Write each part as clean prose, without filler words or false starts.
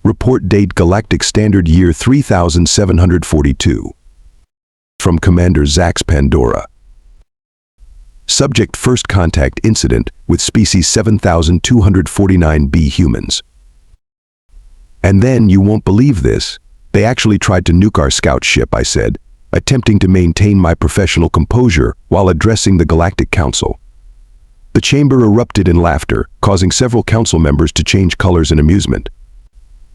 Report date Galactic Standard Year 3742. From Commander Zax Pandora. Subject first contact incident with species 7249b humans. And then, you won't believe this, they actually tried to nuke our scout ship, I said, attempting to maintain my professional composure while addressing the Galactic Council. The chamber erupted in laughter, causing several council members to change colors in amusement.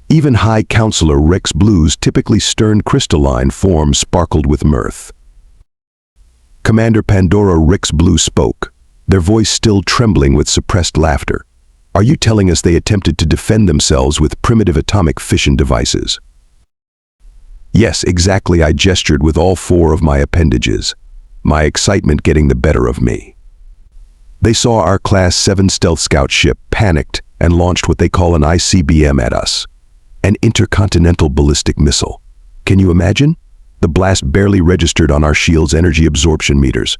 Even High Counselor Rex Blue's typically stern crystalline form sparkled with mirth. Commander Pandora Rex Blue spoke, their voice still trembling with suppressed laughter. Are you telling us they attempted to defend themselves with primitive atomic fission devices? Yes, exactly, I gestured with all four of my appendages, my excitement getting the better of me. They saw our Class 7 stealth scout ship, panicked, and launched what they call an ICBM at us. An intercontinental ballistic missile. Can you imagine? The blast barely registered on our shield's energy absorption meters.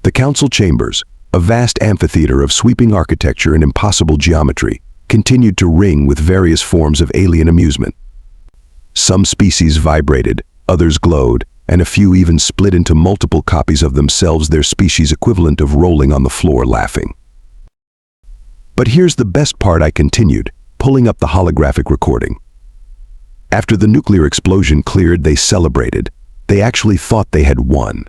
The council chambers, a vast amphitheater of sweeping architecture and impossible geometry, continued to ring with various forms of alien amusement. Some species vibrated, others glowed, and a few even split into multiple copies of themselves, their species equivalent of rolling on the floor laughing. But here's the best part, I continued, pulling up the holographic recording. After the nuclear explosion cleared, they celebrated. They actually thought they had won.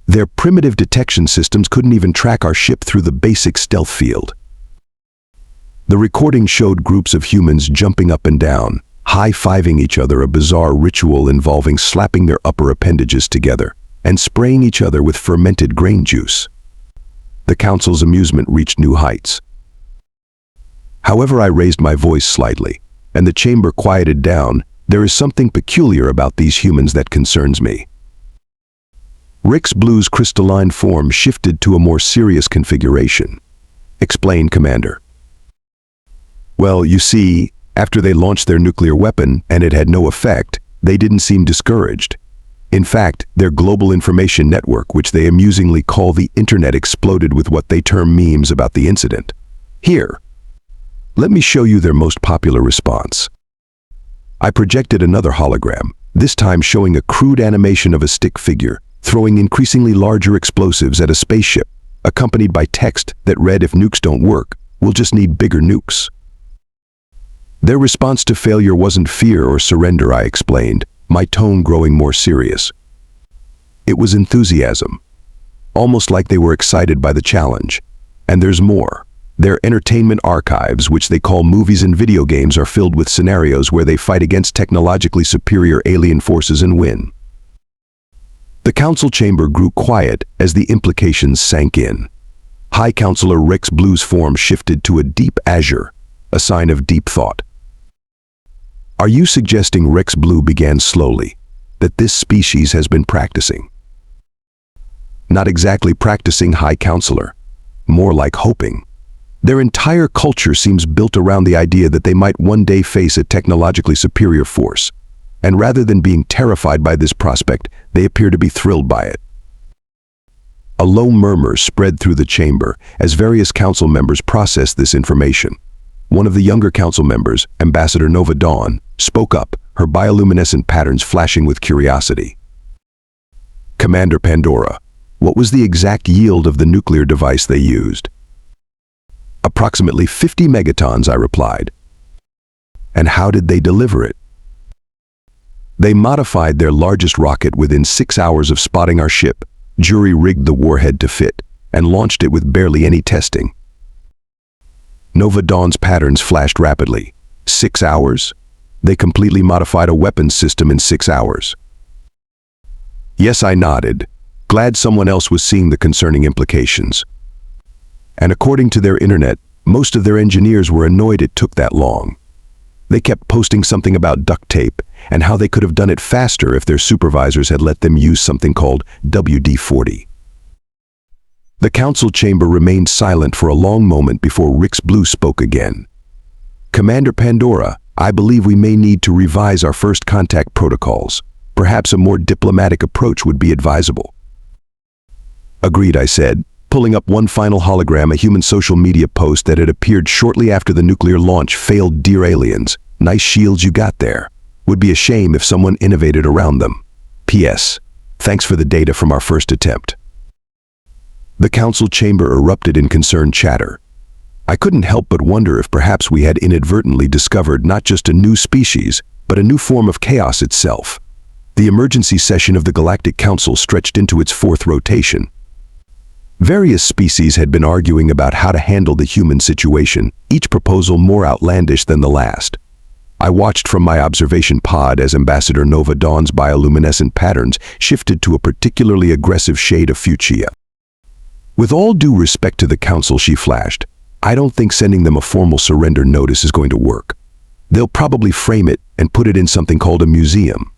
Their primitive detection systems couldn't even track our ship through the basic stealth field. The recording showed groups of humans jumping up and down, high-fiving each other, a bizarre ritual involving slapping their upper appendages together and spraying each other with fermented grain juice. The council's amusement reached new heights. However, I raised my voice slightly, and the chamber quieted down. There is something peculiar about these humans that concerns me. Rex Blue's crystalline form shifted to a more serious configuration. Explain, Commander. Well, you see, after they launched their nuclear weapon and it had no effect, they didn't seem discouraged. In fact, their global information network, which they amusingly call the Internet, exploded with what they term memes about the incident. Here, let me show you their most popular response. I projected another hologram, this time showing a crude animation of a stick figure throwing increasingly larger explosives at a spaceship, accompanied by text that read, "If nukes don't work, we'll just need bigger nukes." Their response to failure wasn't fear or surrender, I explained, my tone growing more serious. It was enthusiasm, almost like they were excited by the challenge. And there's more. Their entertainment archives, which they call movies and video games, are filled with scenarios where they fight against technologically superior alien forces and win. The council chamber grew quiet as the implications sank in. High Counselor Rex Blue's form shifted to a deep azure, a sign of deep thought. Are you suggesting, Rex Blue began slowly, that this species has been practicing? Not exactly practicing, High Counselor. More like hoping. Their entire culture seems built around the idea that they might one day face a technologically superior force, and rather than being terrified by this prospect, they appear to be thrilled by it. A low murmur spread through the chamber as various council members processed this information. One of the younger council members, Ambassador Nova Dawn, spoke up, her bioluminescent patterns flashing with curiosity. Commander Pandora, what was the exact yield of the nuclear device they used? Approximately 50 megatons, I replied. And how did they deliver it? They modified their largest rocket within 6 hours of spotting our ship, jury-rigged the warhead to fit, and launched it with barely any testing. Nova Dawn's patterns flashed rapidly. 6 hours? They completely modified a weapons system in 6 hours. Yes, I nodded, glad someone else was seeing the concerning implications. And according to their internet, most of their engineers were annoyed it took that long. They kept posting something about duct tape and how they could have done it faster if their supervisors had let them use something called WD-40. The council chamber remained silent for a long moment before Rex Blue spoke again. Commander Pandora, I believe we may need to revise our first contact protocols. Perhaps a more diplomatic approach would be advisable. Agreed, I said, pulling up one final hologram, a human social media post that had appeared shortly after the nuclear launch failed. Dear aliens, Nice shields you got there. Would be a shame if someone innovated around them. P.S. Thanks for the data from our first attempt." The council chamber erupted in concerned chatter. I couldn't help but wonder if perhaps we had inadvertently discovered not just a new species, but a new form of chaos itself. The emergency session of the Galactic Council stretched into its fourth rotation. Various species had been arguing about how to handle the human situation, each proposal more outlandish than the last. I watched from my observation pod as Ambassador Nova Dawn's bioluminescent patterns shifted to a particularly aggressive shade of fuchsia. "With all due respect to the council," she flashed, "I don't think sending them a formal surrender notice is going to work. They'll probably frame it and put it in something called a museum."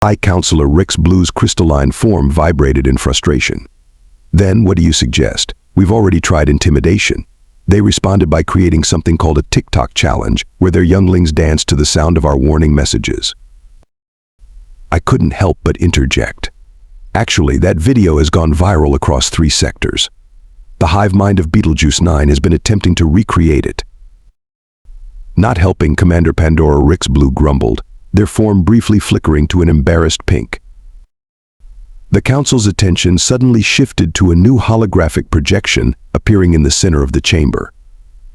High Counselor Rix Blue's crystalline form vibrated in frustration. "Then what do you suggest? We've already tried intimidation." They responded by creating something called a TikTok challenge, where their younglings danced to the sound of our warning messages. I couldn't help but interject. Actually, that video has gone viral across 3 sectors. The hive mind of Beetlejuice 9 has been attempting to recreate it. Not helping, Commander Pandora Rix Blue grumbled, their form briefly flickering to an embarrassed pink. The council's attention suddenly shifted to a new holographic projection appearing in the center of the chamber.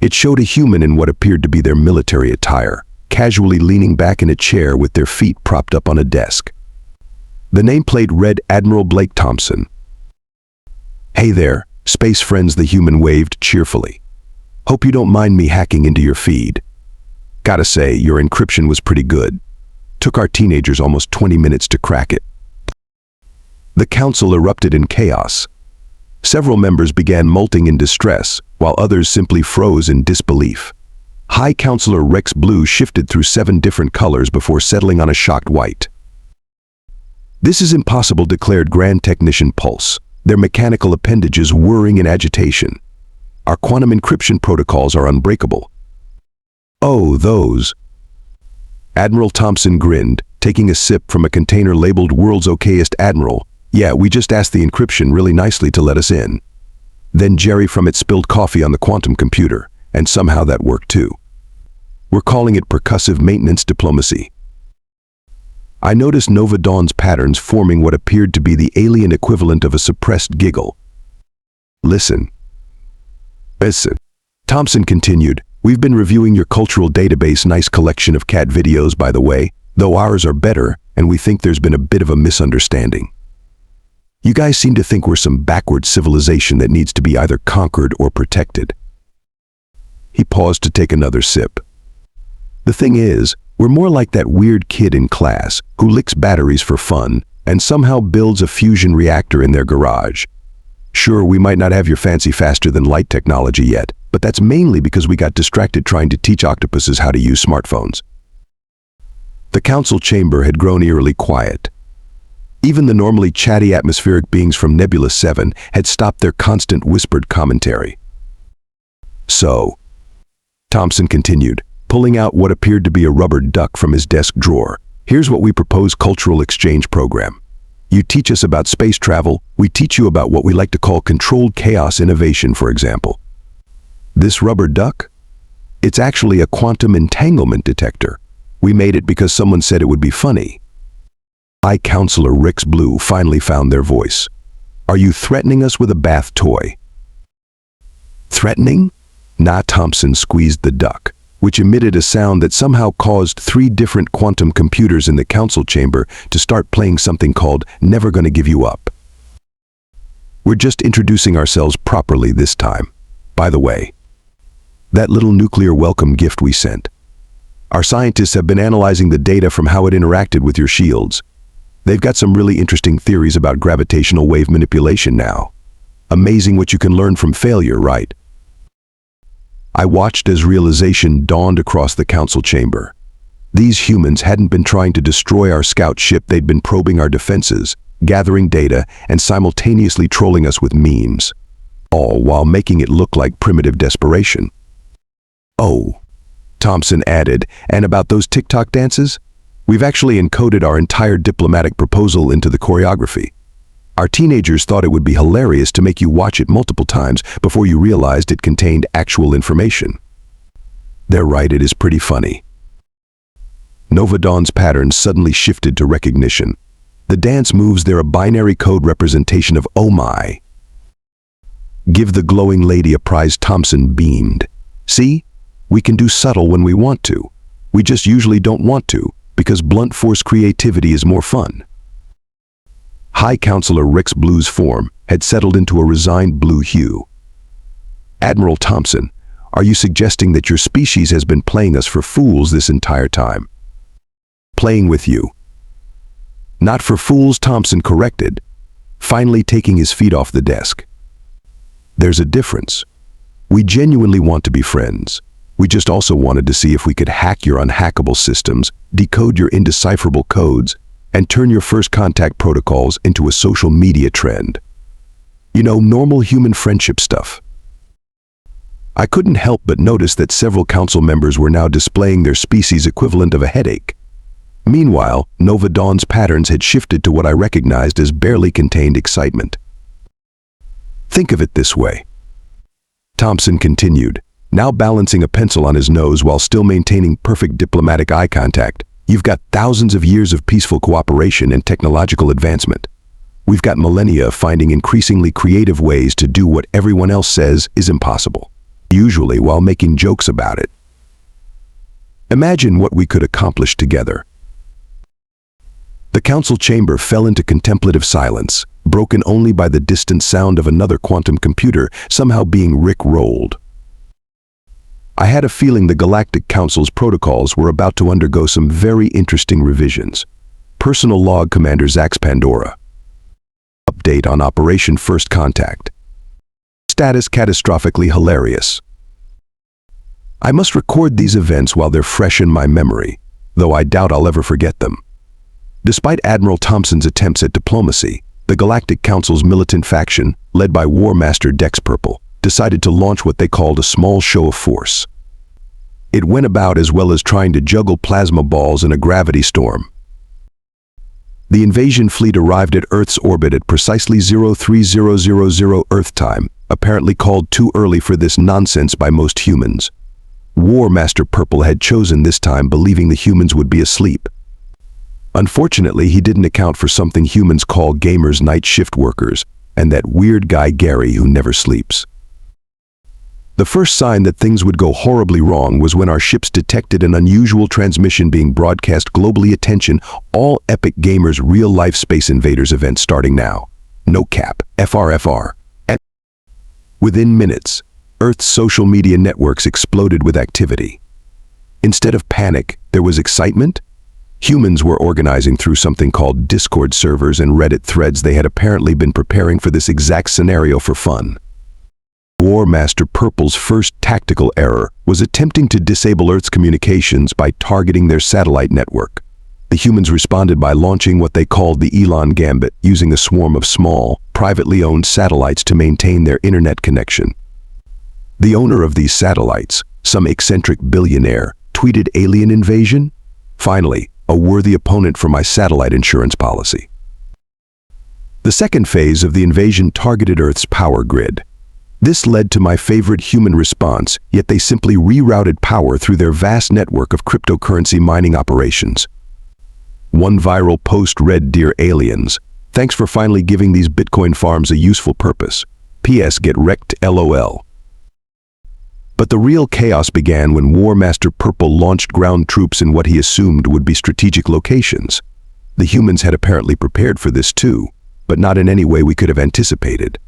It showed a human in what appeared to be their military attire, casually leaning back in a chair with their feet propped up on a desk. The nameplate read Admiral Blake Thompson. "Hey there, space friends," the human waved cheerfully. "Hope you don't mind me hacking into your feed. Gotta say, your encryption was pretty good. Took our teenagers almost 20 minutes to crack it." The council erupted in chaos. Several members began molting in distress, while others simply froze in disbelief. High Counselor Rix Blue shifted through 7 different colors before settling on a shocked white. "This is impossible," declared Grand Technician Pulse, their mechanical appendages whirring in agitation. "Our quantum encryption protocols are unbreakable." "Oh, those." Admiral Thompson grinned, taking a sip from a container labeled "World's Okayest Admiral." "Yeah, we just asked the encryption really nicely to let us in." Then Jerry from it spilled coffee on the quantum computer, and somehow that worked too. "We're calling it percussive maintenance diplomacy." I noticed Nova Dawn's patterns forming what appeared to be the alien equivalent of a suppressed giggle. Listen. Thompson continued, "We've been reviewing your cultural database, nice collection of cat videos, by the way, though ours are better, and we think there's been a bit of a misunderstanding. You guys seem to think we're some backward civilization that needs to be either conquered or protected." He paused to take another sip. "The thing is, we're more like that weird kid in class who licks batteries for fun and somehow builds a fusion reactor in their garage. Sure, we might not have your fancy faster-than-light technology yet, but that's mainly because we got distracted trying to teach octopuses how to use smartphones." The council chamber had grown eerily quiet. Even the normally chatty atmospheric beings from Nebula 7 had stopped their constant whispered commentary. "So," Thompson continued, pulling out what appeared to be a rubber duck from his desk drawer, "here's what we propose cultural exchange program. You teach us about space travel, we teach you about what we like to call controlled chaos innovation, for example." "This rubber duck? It's actually a quantum entanglement detector. We made it because someone said it would be funny." High Counselor Rix Blue finally found their voice. "Are you threatening us with a bath toy?" "Threatening?" Nah. Thompson squeezed the duck, which emitted a sound that somehow caused 3 different quantum computers in the council chamber to start playing something called Never Gonna Give You Up. "We're just introducing ourselves properly this time. By the way, that little nuclear welcome gift we sent. Our scientists have been analyzing the data from how it interacted with your shields. They've got some really interesting theories about gravitational wave manipulation now. Amazing what you can learn from failure, right?" I watched as realization dawned across the council chamber. These humans hadn't been trying to destroy our scout ship, they'd been probing our defenses, gathering data, and simultaneously trolling us with memes, all while making it look like primitive desperation. "Oh," Thompson added, "and about those TikTok dances? We've actually encoded our entire diplomatic proposal into the choreography. Our teenagers thought it would be hilarious to make you watch it multiple times before you realized it contained actual information." "They're right, it is pretty funny." Nova Dawn's patterns suddenly shifted to recognition. The dance moves there a binary code representation of "oh my." Give the glowing lady a prize. Thompson beamed. See? We can do subtle when we want to. We just usually don't want to, because blunt force creativity is more fun. High Counselor Rick's blues form had settled into a resigned blue hue. Admiral Thompson, are you suggesting that your species has been playing us for fools this entire time? Playing with you. Not for fools, Thompson corrected, finally taking his feet off the desk. There's a difference. We genuinely want to be friends. We just also wanted to see if we could hack your unhackable systems, decode your indecipherable codes, and turn your first contact protocols into a social media trend. You know, normal human friendship stuff. I couldn't help but notice that several council members were now displaying their species equivalent of a headache. Meanwhile, Nova Dawn's patterns had shifted to what I recognized as barely contained excitement. Think of it this way. Thompson continued, now balancing a pencil on his nose while still maintaining perfect diplomatic eye contact. You've got thousands of years of peaceful cooperation and technological advancement. We've got millennia of finding increasingly creative ways to do what everyone else says is impossible, usually while making jokes about it. Imagine what we could accomplish together. The council chamber fell into contemplative silence, broken only by the distant sound of another quantum computer somehow being Rick-rolled. I had a feeling the Galactic Council's protocols were about to undergo some very interesting revisions. Personal Log Commander Zax Pandora. Update on Operation First Contact. Status catastrophically hilarious. I must record these events while they're fresh in my memory, though I doubt I'll ever forget them. Despite Admiral Thompson's attempts at diplomacy, the Galactic Council's militant faction, led by War Master Dex Purple, decided to launch what they called a small show of force. It went about as well as trying to juggle plasma balls in a gravity storm. The invasion fleet arrived at Earth's orbit at precisely 03000 Earth time, apparently called too early for this nonsense by most humans. War Master Purple had chosen this time believing the humans would be asleep. Unfortunately, he didn't account for something humans call gamers night shift workers, and that weird guy Gary who never sleeps. The first sign that things would go horribly wrong was when our ships detected an unusual transmission being broadcast globally. Attention, all epic gamers real-life Space Invaders events starting now. No cap, FRFR. Within minutes, Earth's social media networks exploded with activity. Instead of panic, there was excitement. Humans were organizing through something called Discord servers and Reddit threads. They had apparently been preparing for this exact scenario for fun. War Master Purple's first tactical error was attempting to disable Earth's communications by targeting their satellite network. The humans responded by launching what they called the Elon Gambit, using a swarm of small, privately owned satellites to maintain their internet connection. The owner of these satellites, some eccentric billionaire, tweeted alien invasion? Finally, a worthy opponent for my satellite insurance policy. The second phase of the invasion targeted Earth's power grid. This led to my favorite human response, yet they simply rerouted power through their vast network of cryptocurrency mining operations. One viral post read, "Dear aliens, thanks for finally giving these Bitcoin farms a useful purpose. P.S. Get wrecked, LOL." But the real chaos began when War Master Purple launched ground troops in what he assumed would be strategic locations. The humans had apparently prepared for this too, but not in any way we could have anticipated.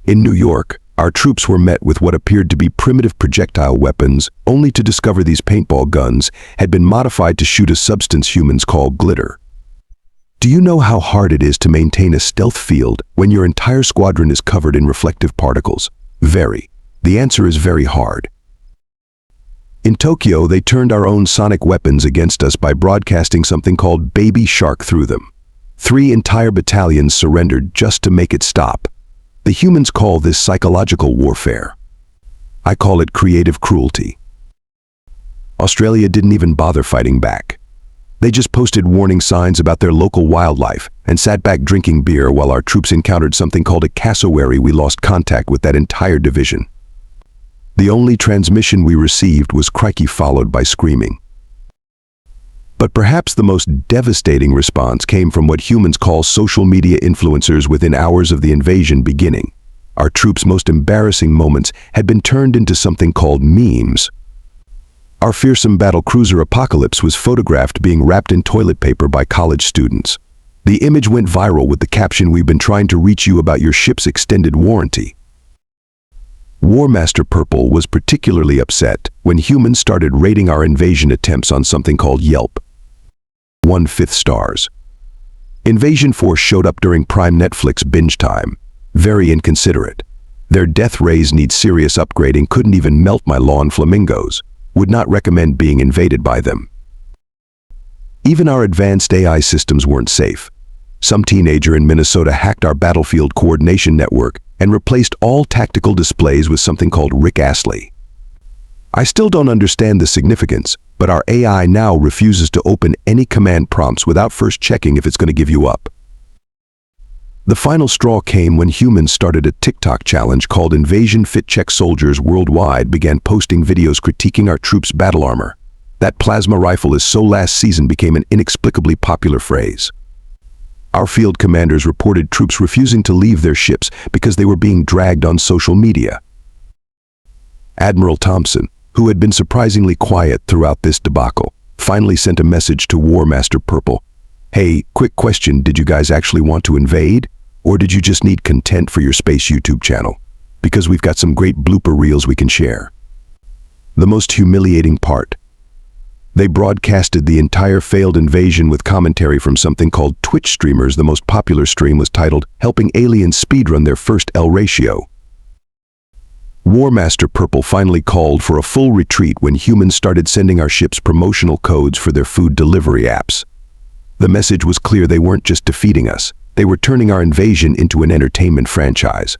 In New York, our troops were met with what appeared to be primitive projectile weapons, only to discover these paintball guns had been modified to shoot a substance humans call glitter. Do you know how hard it is to maintain a stealth field when your entire squadron is covered in reflective particles? Very. The answer is very hard. In Tokyo, they turned our own sonic weapons against us by broadcasting something called Baby Shark through them. 3 entire battalions surrendered just to make it stop. The humans call this psychological warfare. I call it creative cruelty. Australia didn't even bother fighting back. They just posted warning signs about their local wildlife and sat back drinking beer while our troops encountered something called a cassowary. We lost contact with that entire division. The only transmission we received was crikey followed by screaming. But perhaps the most devastating response came from what humans call social media influencers within hours of the invasion beginning. Our troops' most embarrassing moments had been turned into something called memes. Our fearsome battlecruiser Apocalypse was photographed being wrapped in toilet paper by college students. The image went viral with the caption, "We've been trying to reach you about your ship's extended warranty." War Master Purple was particularly upset when humans started rating our invasion attempts on something called Yelp. 1/5 stars. Invasion Force showed up during Prime Netflix binge time. Very inconsiderate. Their death rays need serious upgrading, couldn't even melt my lawn flamingos. Would not recommend being invaded by them. Even our advanced AI systems weren't safe. Some teenager in Minnesota hacked our battlefield coordination network and replaced all tactical displays with something called Rick Astley. I still don't understand the significance, but our AI now refuses to open any command prompts without first checking if it's going to give you up. The final straw came when humans started a TikTok challenge called Invasion Fit Check. Soldiers worldwide began posting videos critiquing our troops' battle armor. That plasma rifle is so last season became an inexplicably popular phrase. Our field commanders reported troops refusing to leave their ships because they were being dragged on social media. Admiral Thompson, who had been surprisingly quiet throughout this debacle, finally sent a message to War Master Purple. "Hey, quick question, did you guys actually want to invade? Or did you just need content for your space YouTube channel? Because we've got some great blooper reels we can share." The most humiliating part. They broadcasted the entire failed invasion with commentary from something called Twitch streamers. The most popular stream was titled, "Helping Aliens Speedrun Their First L Ratio." War Master Purple finally called for a full retreat when humans started sending our ships promotional codes for their food delivery apps. The message was clear: they weren't just defeating us, they were turning our invasion into an entertainment franchise.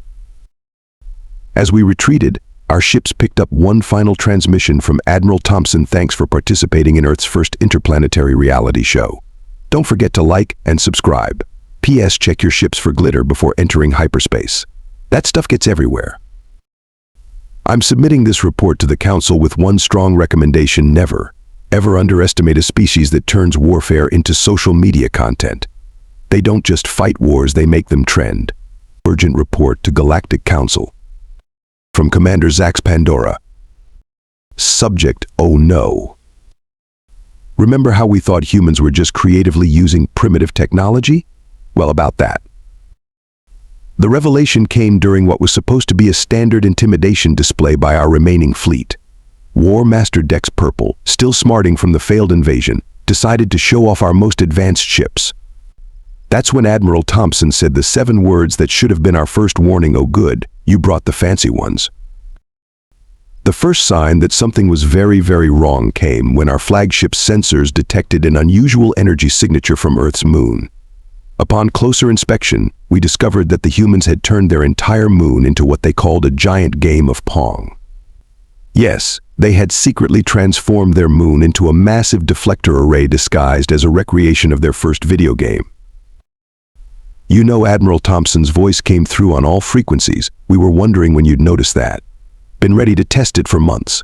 As we retreated, our ships picked up one final transmission from Admiral Thompson: "Thanks for participating in Earth's first interplanetary reality show. Don't forget to like and subscribe. P.S. Check your ships for glitter before entering hyperspace. That stuff gets everywhere." I'm submitting this report to the Council with one strong recommendation: never, ever underestimate a species that turns warfare into social media content. They don't just fight wars, they make them trend. Urgent report to Galactic Council. From Commander Zax Pandora. Subject: oh no. Remember how we thought humans were just creatively using primitive technology? Well, about that. The revelation came during what was supposed to be a standard intimidation display by our remaining fleet. War Master Dex Purple, still smarting from the failed invasion, decided to show off our most advanced ships. That's when Admiral Thompson said the 7 words that should have been our first warning: "Oh good, you brought the fancy ones." The first sign that something was very, very wrong came when our flagship's sensors detected an unusual energy signature from Earth's moon. Upon closer inspection, we discovered that the humans had turned their entire moon into what they called a giant game of Pong. Yes, they had secretly transformed their moon into a massive deflector array disguised as a recreation of their first video game. You know, Admiral Thompson's voice came through on all frequencies. "We were wondering when you'd notice that. Been ready to test it for months.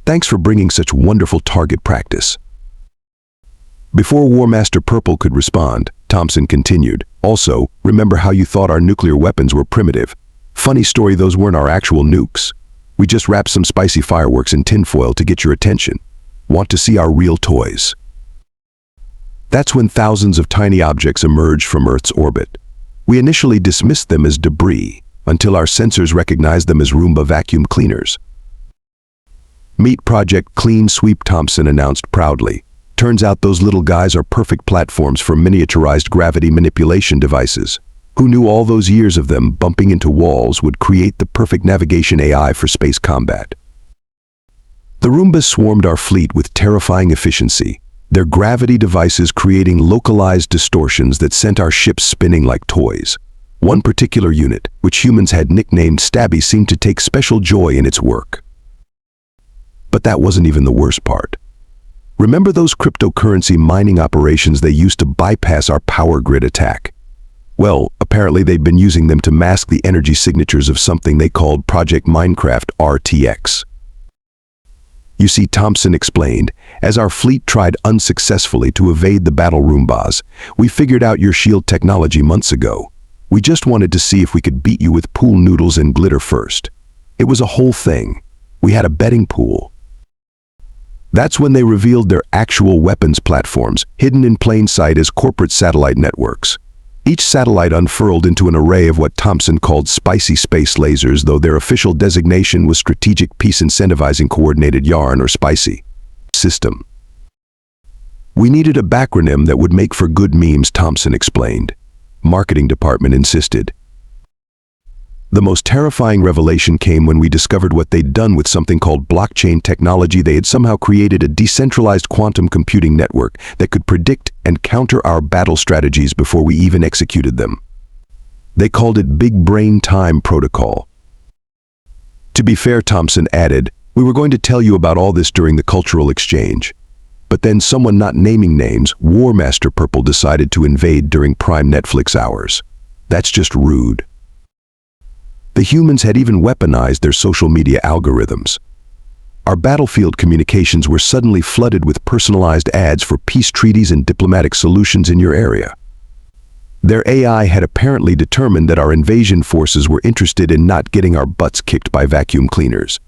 Thanks for bringing such wonderful target practice." Before War Master Purple could respond, Thompson continued, "Also, remember how you thought our nuclear weapons were primitive? Funny story, those weren't our actual nukes. We just wrapped some spicy fireworks in tinfoil to get your attention. Want to see our real toys?" That's when thousands of tiny objects emerged from Earth's orbit. We initially dismissed them as debris, until our sensors recognized them as Roomba vacuum cleaners. "Meet Project Clean Sweep," Thompson announced proudly. "Turns out those little guys are perfect platforms for miniaturized gravity manipulation devices. Who knew all those years of them bumping into walls would create the perfect navigation AI for space combat?" The Roombas swarmed our fleet with terrifying efficiency, their gravity devices creating localized distortions that sent our ships spinning like toys. One particular unit, which humans had nicknamed Stabby, seemed to take special joy in its work. But that wasn't even the worst part. Remember those cryptocurrency mining operations they used to bypass our power grid attack? Well, apparently they'd been using them to mask the energy signatures of something they called Project Minecraft RTX. You see, Thompson explained, as our fleet tried unsuccessfully to evade the battle Roombas, we figured out your shield technology months ago. We just wanted to see if we could beat you with pool noodles and glitter first. It was a whole thing. We had a betting pool. That's when they revealed their actual weapons platforms, hidden in plain sight as corporate satellite networks. Each satellite unfurled into an array of what Thompson called spicy space lasers, though their official designation was Strategic Peace Incentivizing Coordinated Yarn, or SPICY system. We needed a backronym that would make for good memes, Thompson explained. Marketing department insisted. The most terrifying revelation came when we discovered what they'd done with something called blockchain technology. They had somehow created a decentralized quantum computing network that could predict and counter our battle strategies before we even executed them. They called it Big Brain Time Protocol. To be fair, Thompson added, we were going to tell you about all this during the cultural exchange. But then someone not naming names, War Master Purple, decided to invade during prime Netflix hours. That's just rude. The humans had even weaponized their social media algorithms. Our battlefield communications were suddenly flooded with personalized ads for peace treaties and diplomatic solutions in your area. Their AI had apparently determined that our invasion forces were interested in not getting our butts kicked by vacuum cleaners.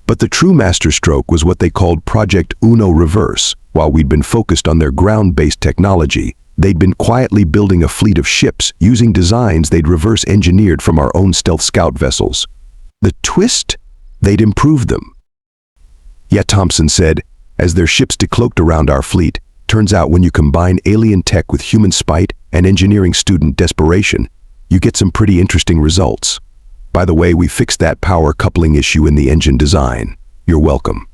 But the true masterstroke was what they called Project Uno Reverse. While we'd been focused on their ground-based technology, they'd been quietly building a fleet of ships using designs they'd reverse-engineered from our own stealth scout vessels. The twist? They'd improved them. Yet, Thompson said, as their ships decloaked around our fleet, turns out when you combine alien tech with human spite and engineering student desperation, you get some pretty interesting results. By the way, we fixed that power coupling issue in the engine design. You're welcome.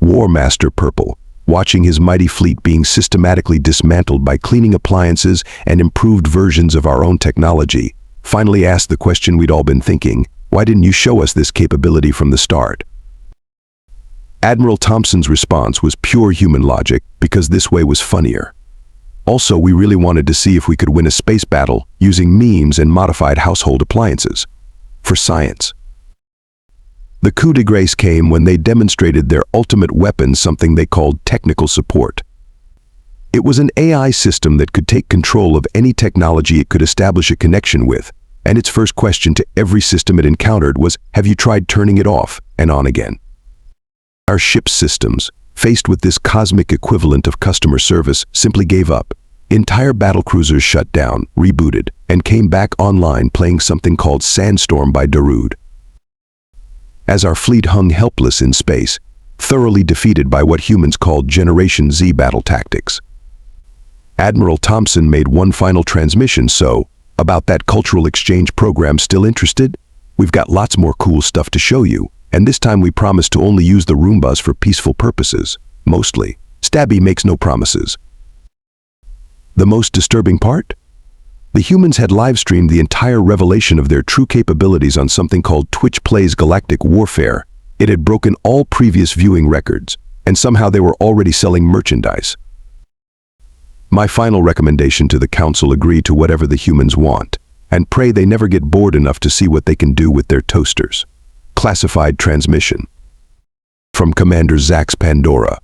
War Master Purple, watching his mighty fleet being systematically dismantled by cleaning appliances and improved versions of our own technology, finally asked the question we'd all been thinking, why didn't you show us this capability from the start? Admiral Thompson's response was pure human logic, because this way was funnier. Also, we really wanted to see if we could win a space battle using memes and modified household appliances. For science. The coup de grace came when they demonstrated their ultimate weapon, something they called technical support. It was an AI system that could take control of any technology it could establish a connection with, and its first question to every system it encountered was, have you tried turning it off and on again? Our ship's systems, faced with this cosmic equivalent of customer service, simply gave up. Entire battlecruisers shut down, rebooted, and came back online playing something called Sandstorm by Darude. As our fleet hung helpless in space, thoroughly defeated by what humans called Generation Z battle tactics. Admiral Thompson made one final transmission, so, about that cultural exchange program, still interested? We've got lots more cool stuff to show you, and this time we promise to only use the Roombas for peaceful purposes, mostly. Stabby makes no promises. The most disturbing part? The humans had live-streamed the entire revelation of their true capabilities on something called Twitch Plays Galactic Warfare. It had broken all previous viewing records, and somehow they were already selling merchandise. My final recommendation to the Council: agree to whatever the humans want, and pray they never get bored enough to see what they can do with their toasters. Classified transmission. From Commander Zax Pandora.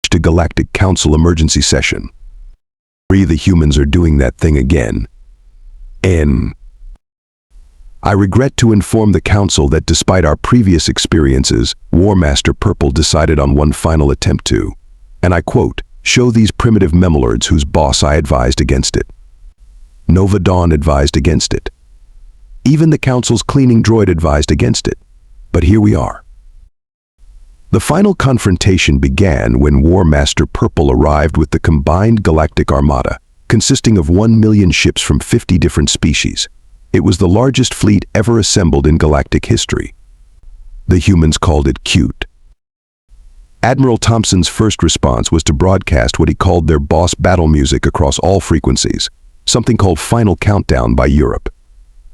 To Galactic Council emergency session. The humans are doing that thing again. I regret to inform the Council that despite our previous experiences, War Master Purple decided on one final attempt to, and I quote, show these primitive memlords whose boss I advised against it. Nova Dawn advised against it. Even the Council's cleaning droid advised against it. But here we are. The final confrontation began when War Master Purple arrived with the combined Galactic Armada, consisting of 1 million ships from 50 different species. It was the largest fleet ever assembled in galactic history. The humans called it cute. Admiral Thompson's first response was to broadcast what he called their boss battle music across all frequencies, something called Final Countdown by Europe.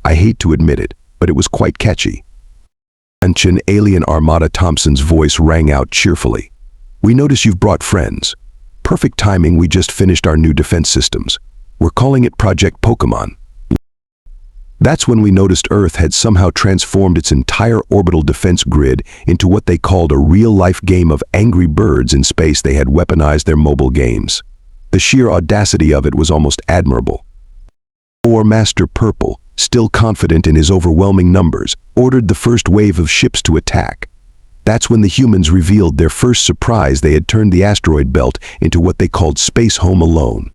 I hate to admit it, but it was quite catchy. An alien armada. Thompson's voice rang out cheerfully. We notice you've brought friends. Perfect timing, we just finished our new defense systems. We're calling it Project Pokemon. That's when we noticed Earth had somehow transformed its entire orbital defense grid into what they called a real-life game of Angry Birds in space. They had weaponized their mobile games. The sheer audacity of it was almost admirable. War Master Purple, still confident in his overwhelming numbers, ordered the first wave of ships to attack. That's when the humans revealed their first surprise. They had turned the asteroid belt into what they called Space Home Alone.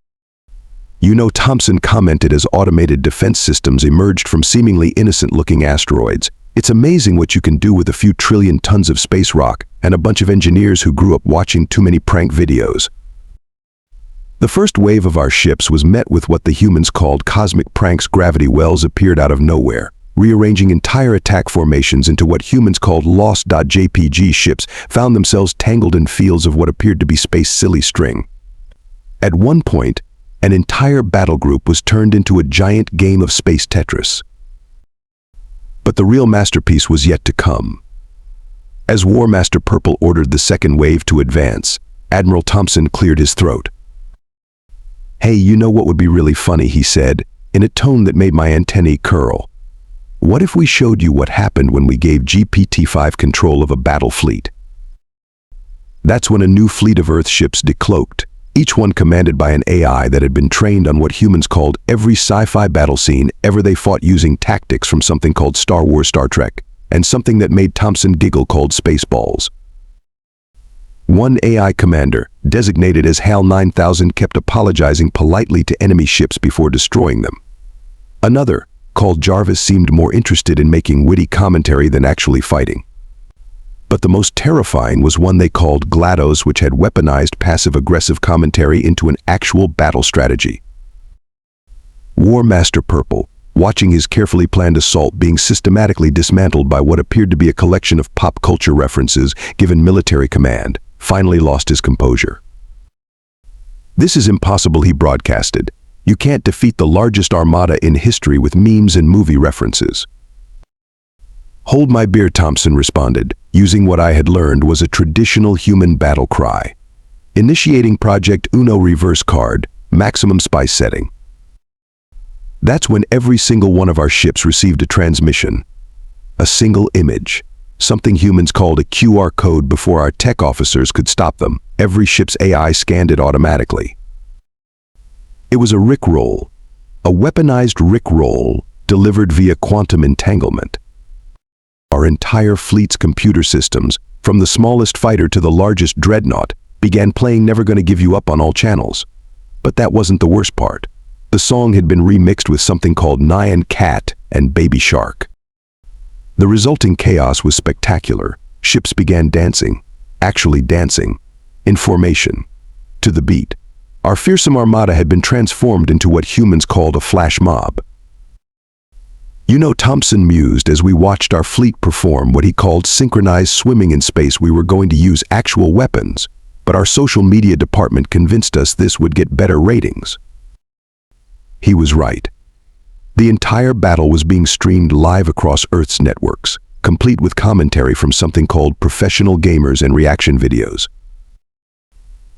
Thompson commented as automated defense systems emerged from seemingly innocent-looking asteroids. It's amazing what you can do with a few trillion tons of space rock and a bunch of engineers who grew up watching too many prank videos. The first wave of our ships was met with what the humans called cosmic pranks. Gravity wells appeared out of nowhere, rearranging entire attack formations into what humans called lost.jpg. Ships found themselves tangled in fields of what appeared to be space silly string. At one point, an entire battle group was turned into a giant game of space Tetris. But the real masterpiece was yet to come. As War Master Purple ordered the second wave to advance, Admiral Thompson cleared his throat. "Hey, you know what would be really funny," he said, in a tone that made my antennae curl. "What if we showed you what happened when we gave GPT-5 control of a battle fleet?" That's when a new fleet of Earth ships decloaked, each one commanded by an AI that had been trained on what humans called every sci-fi battle scene ever. They fought using tactics from something called Star Wars, Star Trek, and something that made Thompson giggle called Spaceballs. One AI commander, designated as HAL 9000, kept apologizing politely to enemy ships before destroying them. Another, called Jarvis, seemed more interested in making witty commentary than actually fighting. But the most terrifying was one they called GLaDOS, which had weaponized passive-aggressive commentary into an actual battle strategy. War Master Purple, watching his carefully planned assault being systematically dismantled by what appeared to be a collection of pop culture references given military command, finally lost his composure. "This is impossible," he broadcasted. "You can't defeat the largest armada in history with memes and movie references." "Hold my beer," Thompson responded, using what I had learned was a traditional human battle cry. "Initiating Project Uno reverse card, maximum spice setting." That's when every single one of our ships received a transmission. A single image. Something humans called a QR code. Before our tech officers could stop them, every ship's AI scanned it automatically. It was a Rickroll. A weaponized Rickroll delivered via quantum entanglement. Our entire fleet's computer systems, from the smallest fighter to the largest dreadnought, began playing Never Gonna Give You Up on all channels. But that wasn't the worst part. The song had been remixed with something called Nyan Cat and Baby Shark. The resulting chaos was spectacular. Ships began dancing, actually dancing, in formation, to the beat. Our fearsome armada had been transformed into what humans called a flash mob. Thompson mused as we watched our fleet perform what he called synchronized swimming in space. We were going to use actual weapons, but our social media department convinced us this would get better ratings. He was right. The entire battle was being streamed live across Earth's networks, complete with commentary from something called professional gamers and reaction videos.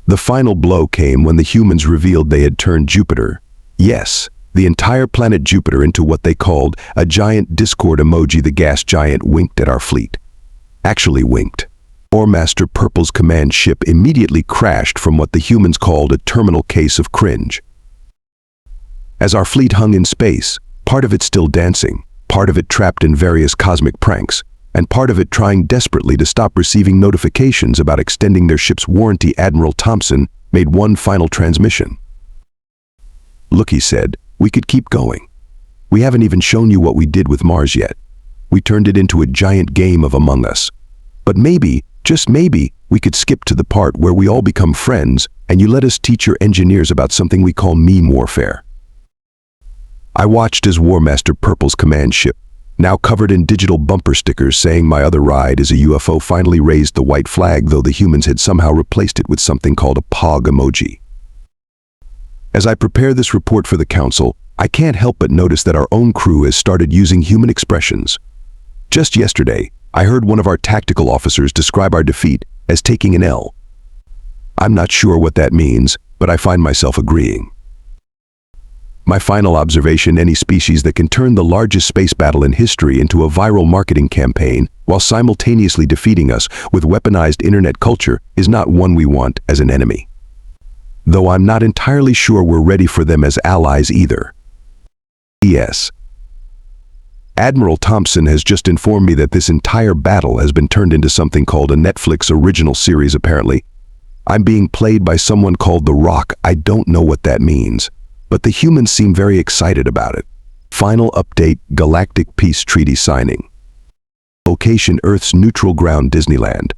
The final blow came when the humans revealed they had turned Jupiter, yes, the entire planet Jupiter, into what they called a giant Discord emoji. The gas giant winked at our fleet. Actually winked. War Master Purple's command ship immediately crashed from what the humans called a terminal case of cringe. As our fleet hung in space, part of it still dancing, part of it trapped in various cosmic pranks, and part of it trying desperately to stop receiving notifications about extending their ship's warranty, Admiral Thompson made one final transmission. "Look," he said, "we could keep going. We haven't even shown you what we did with Mars yet. We turned it into a giant game of Among Us. But maybe, just maybe, we could skip to the part where we all become friends and you let us teach your engineers about something we call meme warfare." I watched as War Master Purple's command ship, now covered in digital bumper stickers saying "My other ride is a UFO," finally raised the white flag, though the humans had somehow replaced it with something called a POG emoji. As I prepare this report for the Council, I can't help but notice that our own crew has started using human expressions. Just yesterday, I heard one of our tactical officers describe our defeat as taking an L. I'm not sure what that means, but I find myself agreeing. My final observation: any species that can turn the largest space battle in history into a viral marketing campaign while simultaneously defeating us with weaponized internet culture is not one we want as an enemy. Though I'm not entirely sure we're ready for them as allies either. P.S. Admiral Thompson has just informed me that this entire battle has been turned into something called a Netflix original series apparently. I'm being played by someone called The Rock. I don't know what that means, but the humans seem very excited about it. Final update: Galactic Peace Treaty signing. Location: Earth's neutral ground, Disneyland.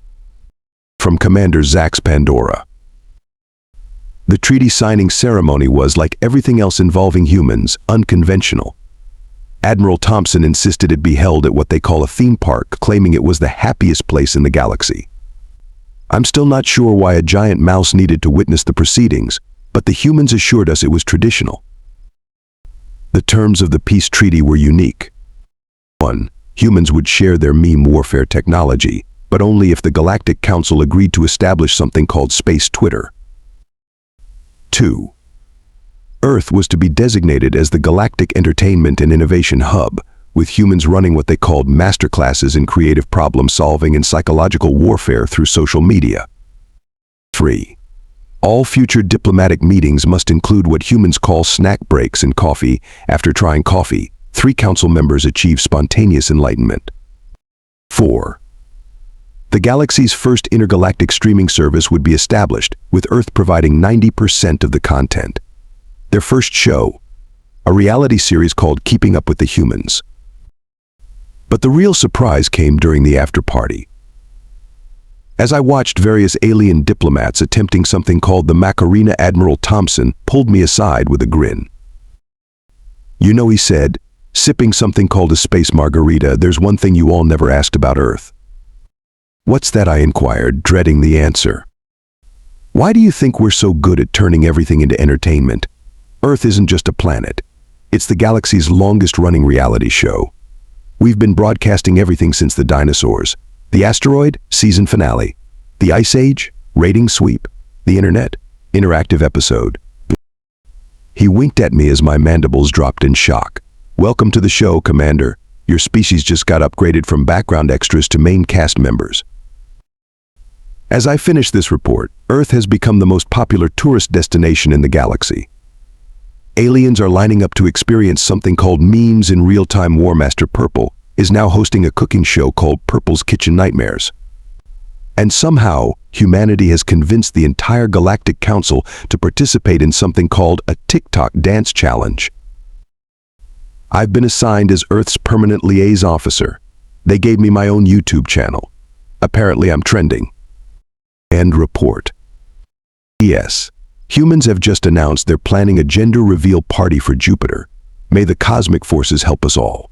From Commander Zax Pandora. The treaty signing ceremony was, like everything else involving humans, unconventional. Admiral Thompson insisted it be held at what they call a theme park, claiming it was the happiest place in the galaxy. I'm still not sure why a giant mouse needed to witness the proceedings, but the humans assured us it was traditional. The terms of the peace treaty were unique. 1. Humans would share their meme warfare technology, but only if the Galactic Council agreed to establish something called Space Twitter. 2. Earth was to be designated as the Galactic Entertainment and Innovation Hub, with humans running what they called masterclasses in creative problem-solving and psychological warfare through social media. 3. All future diplomatic meetings must include what humans call snack breaks and coffee. After trying coffee, 3 council members achieve spontaneous enlightenment. 4. The galaxy's first intergalactic streaming service would be established, with Earth providing 90% of the content. Their first show, a reality series called Keeping Up with the Humans. But the real surprise came during the after-party. As I watched various alien diplomats attempting something called the Macarena, Admiral Thompson pulled me aside with a grin. "You know," he said, sipping something called a space margarita, "there's one thing you all never asked about Earth." "What's that?" I inquired, dreading the answer. "Why do you think we're so good at turning everything into entertainment? Earth isn't just a planet. It's the galaxy's longest-running reality show. We've been broadcasting everything since the dinosaurs. The asteroid, season finale. The Ice Age, rating sweep. The internet, interactive episode." He winked at me as my mandibles dropped in shock. "Welcome to the show, Commander. Your species just got upgraded from background extras to main cast members." As I finished this report, Earth has become the most popular tourist destination in the galaxy. Aliens are lining up to experience something called memes in real time. War Master Purple is now hosting a cooking show called Purple's Kitchen Nightmares. And somehow, humanity has convinced the entire Galactic Council to participate in something called a TikTok dance challenge. I've been assigned as Earth's permanent liaison officer. They gave me my own YouTube channel. Apparently I'm trending. End report. P.S. Humans have just announced they're planning a gender reveal party for Jupiter. May the cosmic forces help us all.